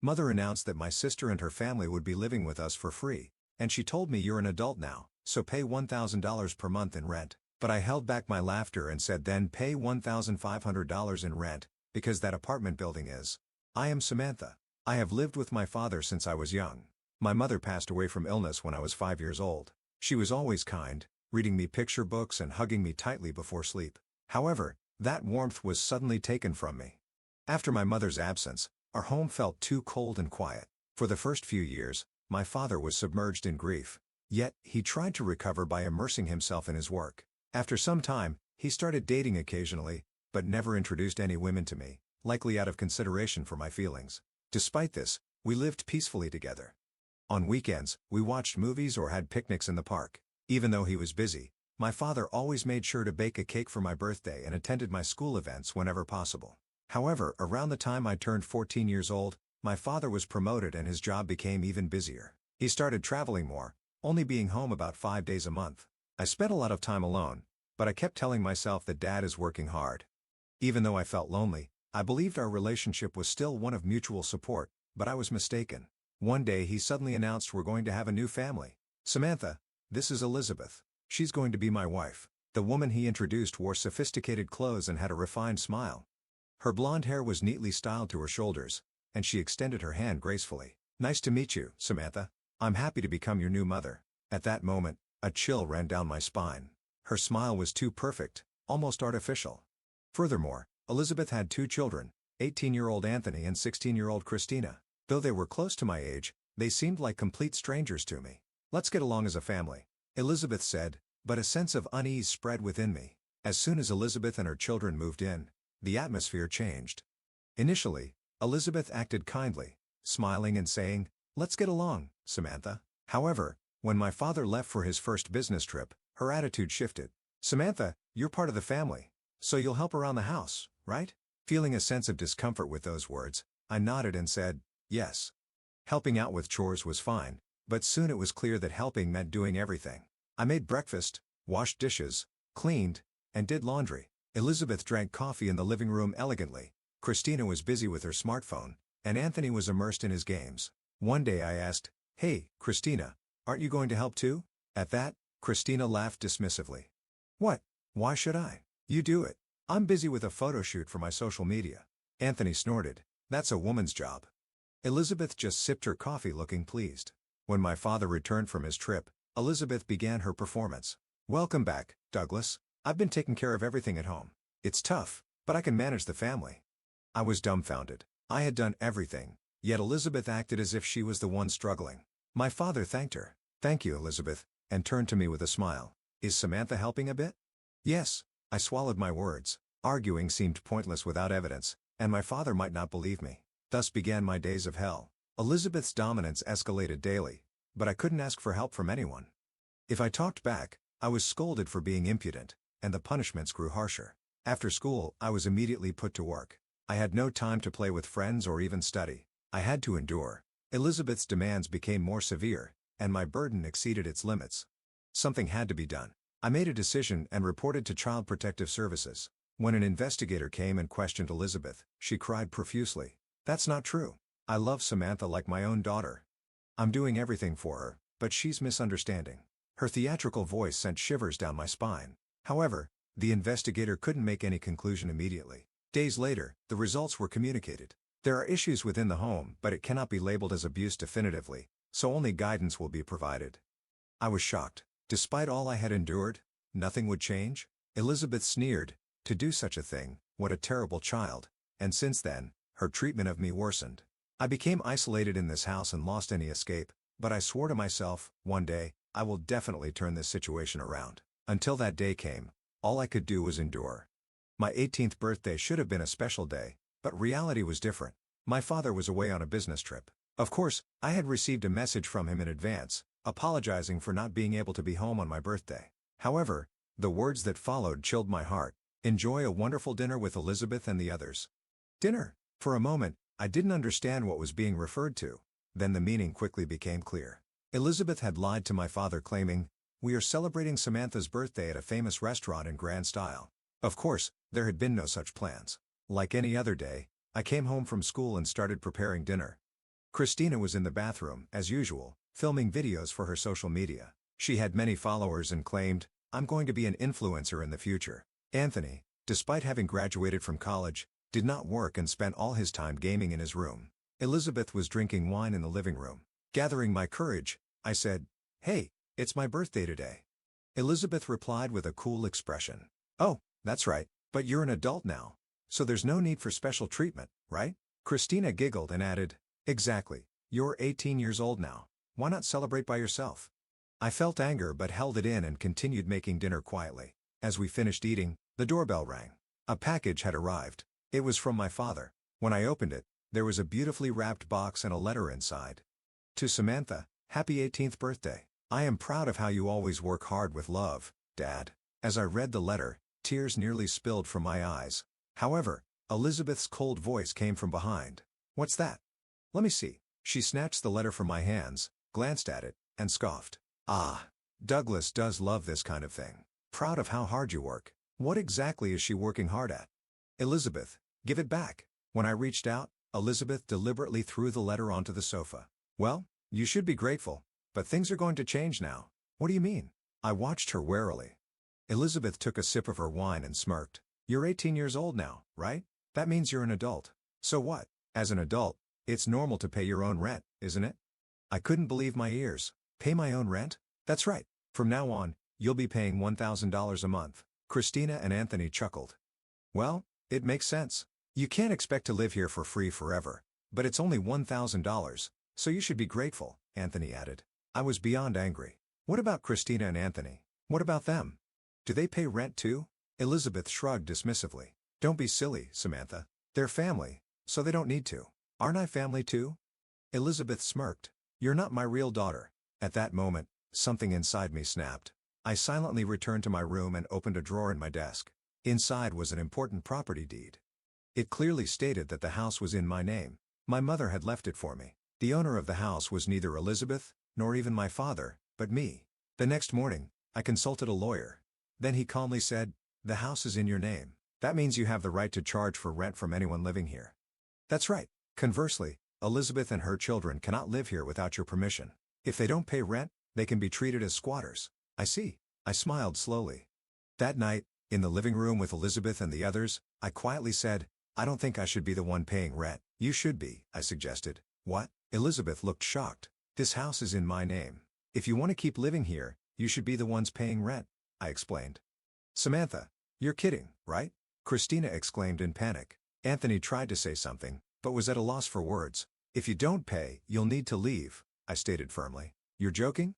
Mother announced that my sister and her family would be living with us for free, and she told me you're an adult now, so pay $1,000 per month in rent. But I held back my laughter and said then pay $1,500 in rent, because that apartment building is. I am Samantha. I have lived with my father since I was young. My mother passed away from illness when I was 5 years old. She was always kind, reading me picture books and hugging me tightly before sleep. However, that warmth was suddenly taken from me. After my mother's absence, our home felt too cold and quiet. For the first few years, my father was submerged in grief. Yet, he tried to recover by immersing himself in his work. After some time, he started dating occasionally, but never introduced any women to me, likely out of consideration for my feelings. Despite this, we lived peacefully together. On weekends, we watched movies or had picnics in the park. Even though he was busy, my father always made sure to bake a cake for my birthday and attended my school events whenever possible. However, around the time I turned 14 years old, my father was promoted and his job became even busier. He started traveling more, only being home about 5 days a month. I spent a lot of time alone, but I kept telling myself that Dad is working hard. Even though I felt lonely, I believed our relationship was still one of mutual support, but I was mistaken. One day he suddenly announced we're going to have a new family. Samantha, this is Elizabeth. She's going to be my wife. The woman he introduced wore sophisticated clothes and had a refined smile. Her blonde hair was neatly styled to her shoulders, and she extended her hand gracefully. Nice to meet you, Samantha. I'm happy to become your new mother. At that moment, a chill ran down my spine. Her smile was too perfect, almost artificial. Furthermore, Elizabeth had 2 children, 18-year-old Anthony and 16-year-old Christina. Though they were close to my age, they seemed like complete strangers to me. Let's get along as a family, Elizabeth said, but a sense of unease spread within me. As soon as Elizabeth and her children moved in, the atmosphere changed. Initially, Elizabeth acted kindly, smiling and saying, "Let's get along, Samantha." However, when my father left for his first business trip, her attitude shifted. "Samantha, you're part of the family, so you'll help around the house, right?" Feeling a sense of discomfort with those words, I nodded and said, "Yes." Helping out with chores was fine, but soon it was clear that helping meant doing everything. I made breakfast, washed dishes, cleaned, and did laundry. Elizabeth drank coffee in the living room elegantly. Christina was busy with her smartphone, and Anthony was immersed in his games. One day I asked, "Hey, Christina, aren't you going to help too?" At that, Christina laughed dismissively. "What? Why should I? You do it. I'm busy with a photo shoot for my social media." Anthony snorted. "That's a woman's job." Elizabeth just sipped her coffee looking pleased. When my father returned from his trip, Elizabeth began her performance. "Welcome back, Douglas. I've been taking care of everything at home. It's tough, but I can manage the family." I was dumbfounded. I had done everything, yet Elizabeth acted as if she was the one struggling. My father thanked her. "Thank you, Elizabeth," and turned to me with a smile. "Is Samantha helping a bit?" "Yes." I swallowed my words. Arguing seemed pointless without evidence, and my father might not believe me. Thus began my days of hell. Elizabeth's dominance escalated daily, but I couldn't ask for help from anyone. If I talked back, I was scolded for being impudent, and the punishments grew harsher. After school, I was immediately put to work. I had no time to play with friends or even study. I had to endure. Elizabeth's demands became more severe, and my burden exceeded its limits. Something had to be done. I made a decision and reported to Child Protective Services. When an investigator came and questioned Elizabeth, she cried profusely. "That's not true. I love Samantha like my own daughter. I'm doing everything for her, but she's misunderstanding." Her theatrical voice sent shivers down my spine. However, the investigator couldn't make any conclusion immediately. Days later, the results were communicated. There are issues within the home, but it cannot be labeled as abuse definitively, so only guidance will be provided. I was shocked. Despite all I had endured, nothing would change? Elizabeth sneered. "To do such a thing, what a terrible child." And since then, her treatment of me worsened. I became isolated in this house and lost any escape, but I swore to myself, one day, I will definitely turn this situation around. Until that day came, all I could do was endure. My 18th birthday should have been a special day, but reality was different. My father was away on a business trip. Of course, I had received a message from him in advance, apologizing for not being able to be home on my birthday. However, the words that followed chilled my heart. "Enjoy a wonderful dinner with Elizabeth and the others." Dinner? For a moment, I didn't understand what was being referred to. Then the meaning quickly became clear. Elizabeth had lied to my father claiming, "We are celebrating Samantha's birthday at a famous restaurant in grand style." Of course, there had been no such plans. Like any other day, I came home from school and started preparing dinner. Christina was in the bathroom, as usual, filming videos for her social media. She had many followers and claimed, "I'm going to be an influencer in the future." Anthony, despite having graduated from college, did not work and spent all his time gaming in his room. Elizabeth was drinking wine in the living room. Gathering my courage, I said, "Hey, it's my birthday today." Elizabeth replied with a cool expression. "Oh, that's right, but you're an adult now. So there's no need for special treatment, right?" Christina giggled and added, "Exactly, you're 18 years old now. Why not celebrate by yourself?" I felt anger but held it in and continued making dinner quietly. As we finished eating, the doorbell rang. A package had arrived. It was from my father. When I opened it, there was a beautifully wrapped box and a letter inside. "To Samantha, happy 18th birthday. I am proud of how you always work hard with love, Dad." As I read the letter, tears nearly spilled from my eyes. However, Elizabeth's cold voice came from behind. "What's that? Let me see." She snatched the letter from my hands, glanced at it, and scoffed. "Ah, Douglas does love this kind of thing. Proud of how hard you work. What exactly is she working hard at?" "Elizabeth, give it back." When I reached out, Elizabeth deliberately threw the letter onto the sofa. "Well, you should be grateful, but things are going to change now." "What do you mean?" I watched her warily. Elizabeth took a sip of her wine and smirked. "You're 18 years old now, right? That means you're an adult. So what? As an adult, it's normal to pay your own rent, isn't it?" I couldn't believe my ears. "Pay my own rent?" "That's right. From now on, you'll be paying $1,000 a month." Christina and Anthony chuckled. "Well, it makes sense. You can't expect to live here for free forever, but it's only $1,000, so you should be grateful," Anthony added. I was beyond angry. "What about Christina and Anthony? What about them? Do they pay rent too?" Elizabeth shrugged dismissively. "Don't be silly, Samantha. They're family, so they don't need to." "Aren't I family too?" Elizabeth smirked. "You're not my real daughter." At that moment, something inside me snapped. I silently returned to my room and opened a drawer in my desk. Inside was an important property deed. It clearly stated that the house was in my name. My mother had left it for me. The owner of the house was neither Elizabeth, nor even my father, but me. The next morning, I consulted a lawyer. Then he calmly said, "The house is in your name. That means you have the right to charge for rent from anyone living here." "That's right. Conversely, Elizabeth and her children cannot live here without your permission. If they don't pay rent, they can be treated as squatters." "I see." I smiled slowly. That night, in the living room with Elizabeth and the others, I quietly said, "I don't think I should be the one paying rent." "You should be," I suggested. "What?" Elizabeth looked shocked. "This house is in my name. If you want to keep living here, you should be the ones paying rent," I explained. "Samantha, you're kidding, right?" Christina exclaimed in panic. Anthony tried to say something, but was at a loss for words. "If you don't pay, you'll need to leave," I stated firmly. "You're joking?"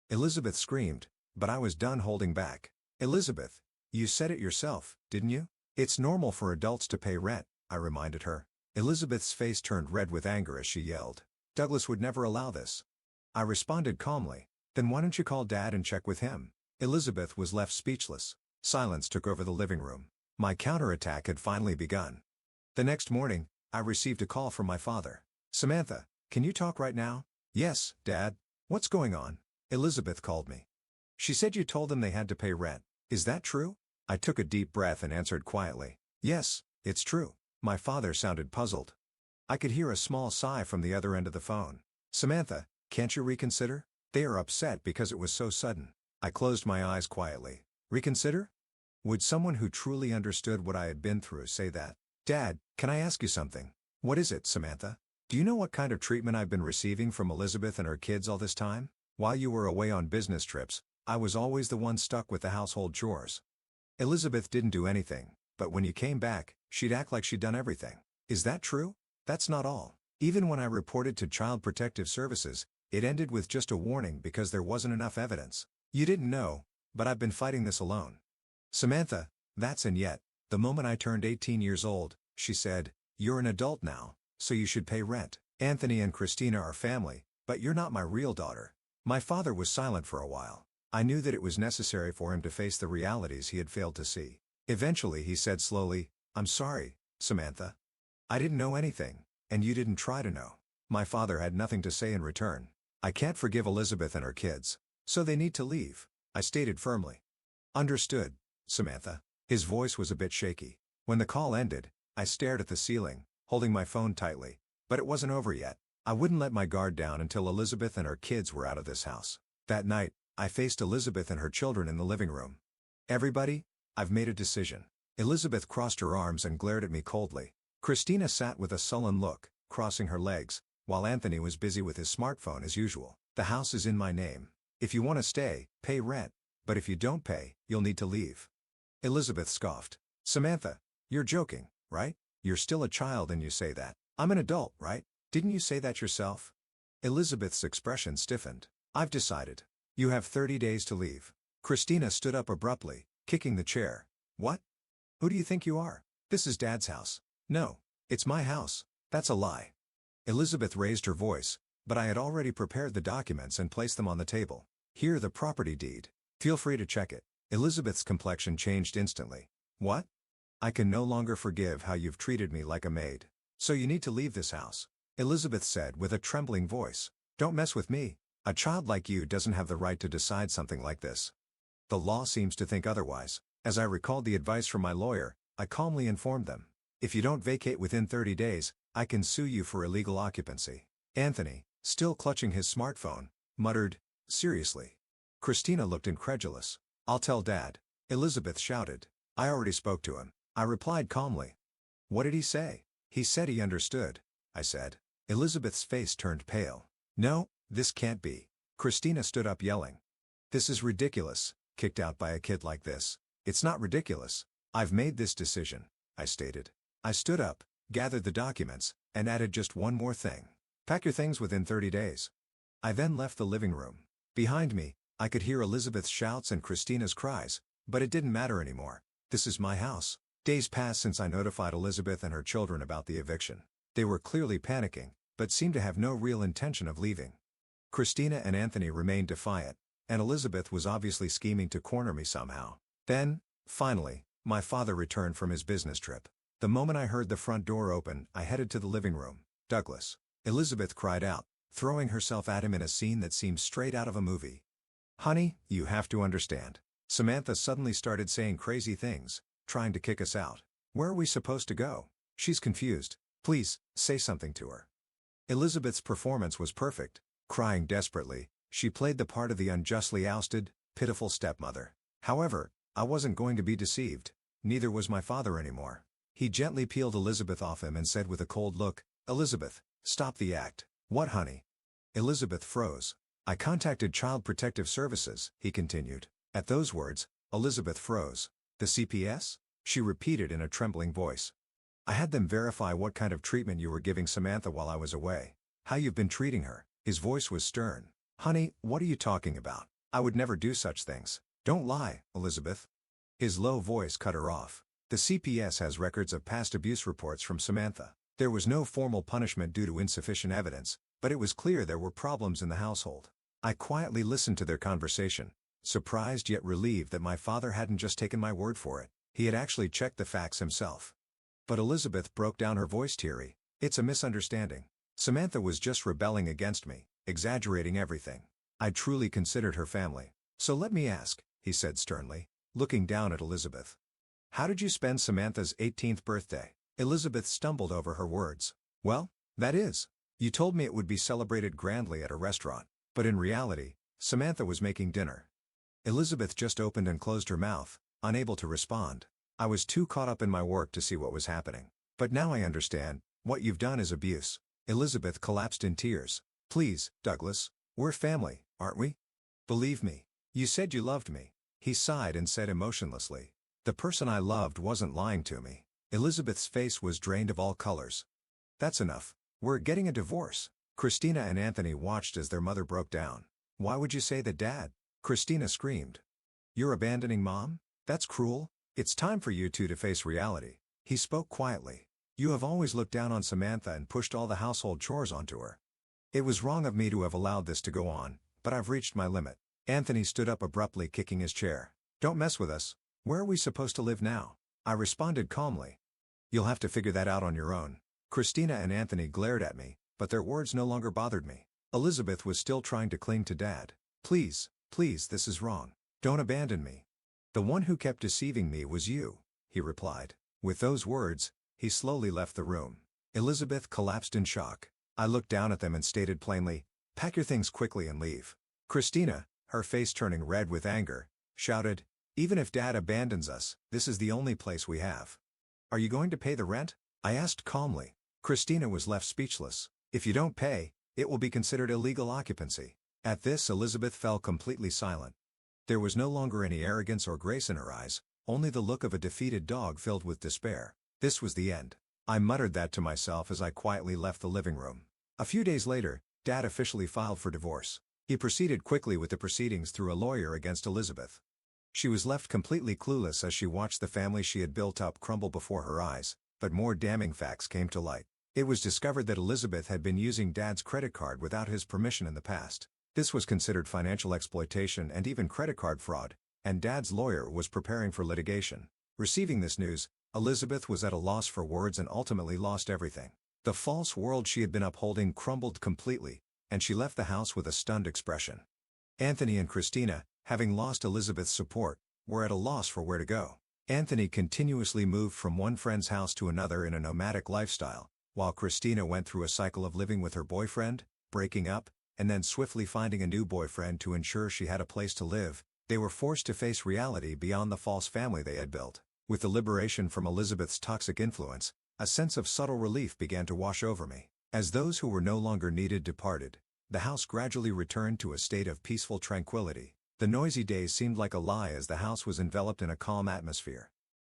Elizabeth screamed, but I was done holding back. "Elizabeth, you said it yourself, didn't you? It's normal for adults to pay rent," I reminded her. Elizabeth's face turned red with anger as she yelled. "Douglas would never allow this." I responded calmly. "Then why don't you call Dad and check with him?" Elizabeth was left speechless. Silence took over the living room. My counterattack had finally begun. The next morning, I received a call from my father. "Samantha, can you talk right now?" "Yes, Dad. What's going on?" "Elizabeth called me. She said you told them they had to pay rent. Is that true?" I took a deep breath and answered quietly. "Yes, it's true." My father sounded puzzled. I could hear a small sigh from the other end of the phone. "Samantha, can't you reconsider? They are upset because it was so sudden." I closed my eyes quietly. Reconsider? Would someone who truly understood what I had been through say that? "Dad, can I ask you something?" "What is it, Samantha?" "Do you know what kind of treatment I've been receiving from Elizabeth and her kids all this time? While you were away on business trips, I was always the one stuck with the household chores. Elizabeth didn't do anything, but when you came back, she'd act like she'd done everything. Is that true?" "That's not all. Even when I reported to Child Protective Services, it ended with just a warning because there wasn't enough evidence. You didn't know, but I've been fighting this alone." "Samantha, that's and yet, the moment I turned 18 years old, she said, 'You're an adult now, so you should pay rent. Anthony and Christina are family, but you're not my real daughter.'" My father was silent for a while. I knew that it was necessary for him to face the realities he had failed to see. Eventually he said slowly, "I'm sorry, Samantha. I didn't know anything, and you didn't try to know." My father had nothing to say in return. "I can't forgive Elizabeth and her kids, so they need to leave," I stated firmly. "Understood, Samantha." His voice was a bit shaky. When the call ended, I stared at the ceiling, holding my phone tightly. But it wasn't over yet. I wouldn't let my guard down until Elizabeth and her kids were out of this house. That night, I faced Elizabeth and her children in the living room. Everybody, I've made a decision. Elizabeth crossed her arms and glared at me coldly. Christina sat with a sullen look, crossing her legs, while Anthony was busy with his smartphone as usual. The house is in my name. If you want to stay, pay rent, but if you don't pay, you'll need to leave. Elizabeth scoffed. Samantha, you're joking, right? You're still a child and you say that. I'm an adult, right? Didn't you say that yourself? Elizabeth's expression stiffened. I've decided. You have 30 days to leave. Christina stood up abruptly, kicking the chair. What? Who do you think you are? This is Dad's house. No, it's my house. That's a lie. Elizabeth raised her voice, but I had already prepared the documents and placed them on the table. Here, the property deed. Feel free to check it. Elizabeth's complexion changed instantly. What? I can no longer forgive how you've treated me like a maid. So you need to leave this house. Elizabeth said with a trembling voice. Don't mess with me. A child like you doesn't have the right to decide something like this. The law seems to think otherwise. As I recalled the advice from my lawyer, I calmly informed them. If you don't vacate within 30 days, I can sue you for illegal occupancy. Anthony, still clutching his smartphone, muttered, seriously? Christina looked incredulous. I'll tell Dad. Elizabeth shouted. I already spoke to him. I replied calmly. What did he say? He said he understood. I said. Elizabeth's face turned pale. No, this can't be. Christina stood up yelling. This is ridiculous, kicked out by a kid like this. It's not ridiculous. I've made this decision, I stated. I stood up, gathered the documents, and added just one more thing. Pack your things within 30 days. I then left the living room. Behind me, I could hear Elizabeth's shouts and Christina's cries, but it didn't matter anymore. This is my house. Days passed since I notified Elizabeth and her children about the eviction. They were clearly panicking, but seemed to have no real intention of leaving. Christina and Anthony remained defiant, and Elizabeth was obviously scheming to corner me somehow. Then, finally, my father returned from his business trip. The moment I heard the front door open, I headed to the living room. Douglas. Elizabeth cried out, throwing herself at him in a scene that seemed straight out of a movie. Honey, you have to understand. Samantha suddenly started saying crazy things, trying to kick us out. Where are we supposed to go? She's confused. Please, say something to her. Elizabeth's performance was perfect. Crying desperately, she played the part of the unjustly ousted, pitiful stepmother. However, I wasn't going to be deceived. Neither was my father anymore. He gently peeled Elizabeth off him and said with a cold look, Elizabeth, stop the act. What, honey? Elizabeth froze. I contacted Child Protective Services, he continued. At those words, Elizabeth froze. The CPS? She repeated in a trembling voice. I had them verify what kind of treatment you were giving Samantha while I was away. How you've been treating her. His voice was stern. Honey, what are you talking about? I would never do such things. Don't lie, Elizabeth. His low voice cut her off. The CPS has records of past abuse reports from Samantha. There was no formal punishment due to insufficient evidence, but it was clear there were problems in the household. I quietly listened to their conversation, surprised yet relieved that my father hadn't just taken my word for it. He had actually checked the facts himself. But Elizabeth broke down, her voice teary. It's a misunderstanding. Samantha was just rebelling against me, exaggerating everything. I truly considered her family. So let me ask, he said sternly, looking down at Elizabeth. How did you spend Samantha's 18th birthday? Elizabeth stumbled over her words. Well, that is. You told me it would be celebrated grandly at a restaurant. But in reality, Samantha was making dinner. Elizabeth just opened and closed her mouth, unable to respond. I was too caught up in my work to see what was happening. But now I understand. What you've done is abuse. Elizabeth collapsed in tears. Please, Douglas, we're family, aren't we? Believe me. You said you loved me. He sighed and said emotionlessly. The person I loved wasn't lying to me. Elizabeth's face was drained of all colors. That's enough. We're getting a divorce. Christina and Anthony watched as their mother broke down. Why would you say that, Dad? Christina screamed. You're abandoning Mom? That's cruel. It's time for you two to face reality. He spoke quietly. You have always looked down on Samantha and pushed all the household chores onto her. It was wrong of me to have allowed this to go on, but I've reached my limit. Anthony stood up abruptly, kicking his chair. Don't mess with us. Where are we supposed to live now? I responded calmly. You'll have to figure that out on your own. Christina and Anthony glared at me, but their words no longer bothered me. Elizabeth was still trying to cling to Dad. Please, please, this is wrong. Don't abandon me. The one who kept deceiving me was you, he replied. With those words, he slowly left the room. Elizabeth collapsed in shock. I looked down at them and stated plainly, "Pack your things quickly and leave." Christina, her face turning red with anger, shouted, "Even if Dad abandons us, this is the only place we have. Are you going to pay the rent?" I asked calmly. Christina was left speechless. "If you don't pay, it will be considered illegal occupancy." At this, Elizabeth fell completely silent. There was no longer any arrogance or grace in her eyes, only the look of a defeated dog filled with despair. This was the end. I muttered that to myself as I quietly left the living room. A few days later, Dad officially filed for divorce. He proceeded quickly with the proceedings through a lawyer against Elizabeth. She was left completely clueless as she watched the family she had built up crumble before her eyes, but more damning facts came to light. It was discovered that Elizabeth had been using Dad's credit card without his permission in the past. This was considered financial exploitation and even credit card fraud, and Dad's lawyer was preparing for litigation. Receiving this news, Elizabeth was at a loss for words and ultimately lost everything. The false world she had been upholding crumbled completely, and she left the house with a stunned expression. Anthony and Christina, having lost Elizabeth's support, were at a loss for where to go. Anthony continuously moved from one friend's house to another in a nomadic lifestyle, while Christina went through a cycle of living with her boyfriend, breaking up, and then swiftly finding a new boyfriend to ensure she had a place to live. They were forced to face reality beyond the false family they had built. With the liberation from Elizabeth's toxic influence, a sense of subtle relief began to wash over me. As those who were no longer needed departed, the house gradually returned to a state of peaceful tranquility. The noisy days seemed like a lie as the house was enveloped in a calm atmosphere.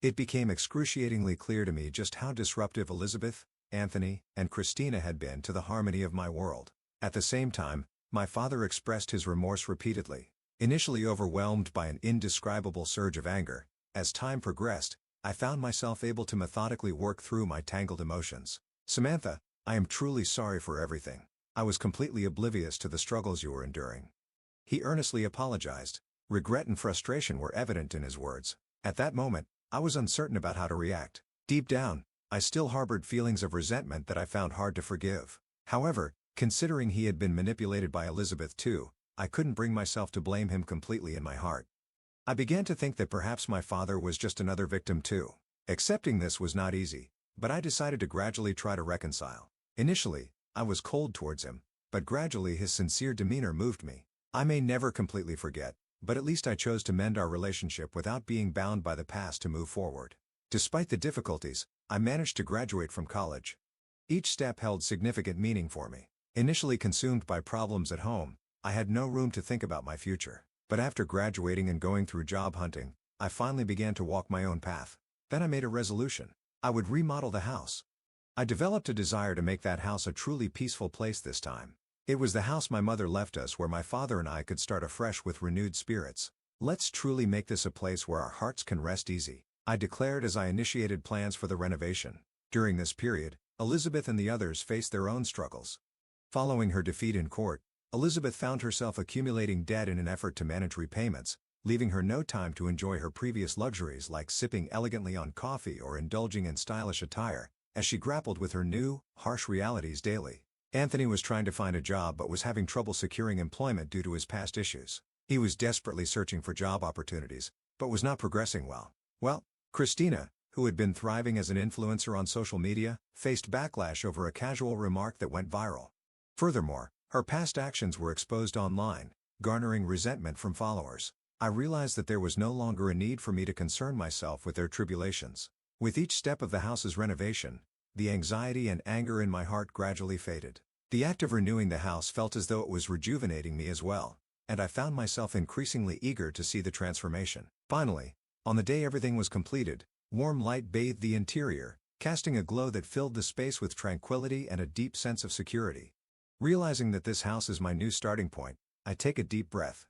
It became excruciatingly clear to me just how disruptive Elizabeth, Anthony, and Christina had been to the harmony of my world. At the same time, my father expressed his remorse repeatedly. Initially overwhelmed by an indescribable surge of anger, as time progressed, I found myself able to methodically work through my tangled emotions. "Samantha, I am truly sorry for everything. I was completely oblivious to the struggles you were enduring." He earnestly apologized. Regret and frustration were evident in his words. At that moment, I was uncertain about how to react. Deep down, I still harbored feelings of resentment that I found hard to forgive. However, considering he had been manipulated by Elizabeth too, I couldn't bring myself to blame him completely in my heart. I began to think that perhaps my father was just another victim too. Accepting this was not easy, but I decided to gradually try to reconcile. Initially, I was cold towards him, but gradually his sincere demeanor moved me. I may never completely forget, but at least I chose to mend our relationship without being bound by the past to move forward. Despite the difficulties, I managed to graduate from college. Each step held significant meaning for me. Initially consumed by problems at home, I had no room to think about my future. But after graduating and going through job hunting, I finally began to walk my own path. Then I made a resolution. I would remodel the house. I developed a desire to make that house a truly peaceful place this time. It was the house my mother left us where my father and I could start afresh with renewed spirits. "Let's truly make this a place where our hearts can rest easy," I declared as I initiated plans for the renovation. During this period, Elizabeth and the others faced their own struggles. Following her defeat in court, Elizabeth found herself accumulating debt in an effort to manage repayments, leaving her no time to enjoy her previous luxuries like sipping elegantly on coffee or indulging in stylish attire, as she grappled with her new, harsh realities daily. Anthony was trying to find a job but was having trouble securing employment due to his past issues. He was desperately searching for job opportunities, but was not progressing well. Christina, who had been thriving as an influencer on social media, faced backlash over a casual remark that went viral. Furthermore, her past actions were exposed online, garnering resentment from followers. I realized that there was no longer a need for me to concern myself with their tribulations. With each step of the house's renovation, the anxiety and anger in my heart gradually faded. The act of renewing the house felt as though it was rejuvenating me as well, and I found myself increasingly eager to see the transformation. Finally, on the day everything was completed, warm light bathed the interior, casting a glow that filled the space with tranquility and a deep sense of security. Realizing that this house is my new starting point, I take a deep breath.